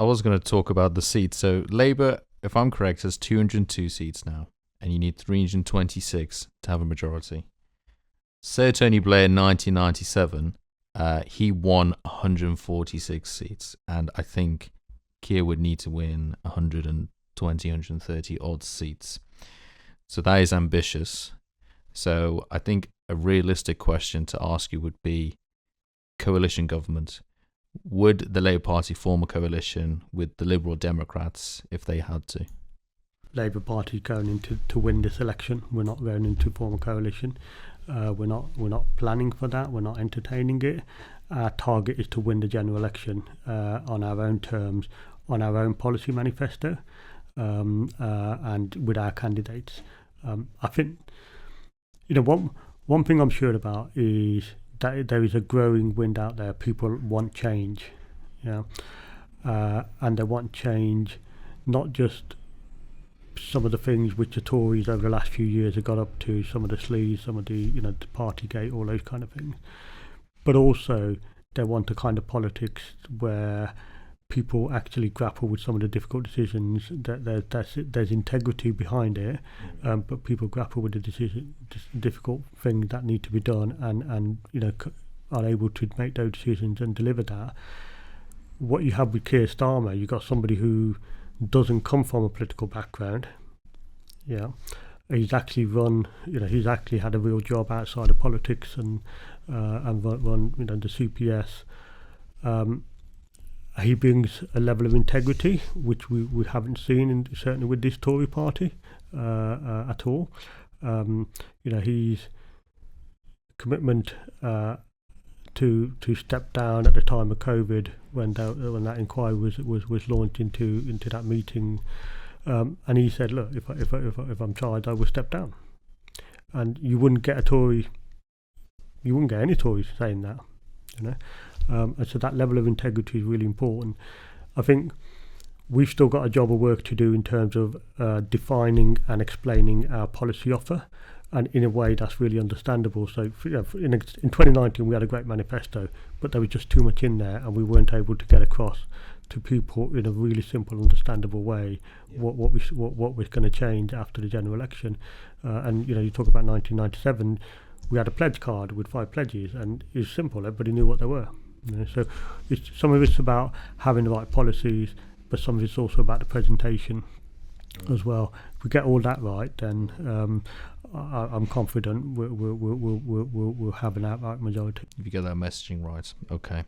was going to talk about the seats. So Labour, if I'm correct, has 202 seats now, and you need 326 to have a majority. Sir Tony Blair in 1997, he won 146 seats, and I think Keir would need to win 120, 130 odd seats. So that is ambitious. So I think a realistic question to ask you would be coalition government. Would the Labour Party form a coalition with the Liberal Democrats if they had to? Labour Party is going into to win this election. We're not going into form a coalition. We're not planning for that. We're not entertaining it. Our target is to win the general election on our own terms, on our own policy manifesto, and with our candidates. I think, one thing I'm sure about is that there is a growing wind out there. People want change, and they want change, not just some of the things which the Tories over the last few years have got up to, some of the sleaze, some of the the Partygate, all those kind of things, but also they want a kind of politics where people actually grapple with some of the difficult decisions. There's integrity behind it, but people grapple with the difficult things that need to be done, and are able to make those decisions and deliver that. What you have with Keir Starmer, you've got somebody who doesn't come from a political background. He's actually run. He's actually had a real job outside of politics and run the CPS. He brings a level of integrity which we haven't seen, certainly with this Tory party at all. His commitment to step down at the time of COVID when that inquiry was launched into that meeting, and he said, "Look, if I'm charged, I will step down." And you wouldn't get any Tories saying that, and so that level of integrity is really important. I think we've still got a job of work to do in terms of defining and explaining our policy offer, and in a way that's really understandable. So in 2019 we had a great manifesto, but there was just too much in there, and we weren't able to get across to people in a really simple, understandable way what we're going to change after the general election. And you talk about 1997, we had a pledge card with 5 pledges, and it's simple. Everybody knew what they were. So some of it's about having the right policies, but some of it's also about the presentation as well. If we get all that right, then I'm confident we'll have an outright majority. If you get that messaging right, okay.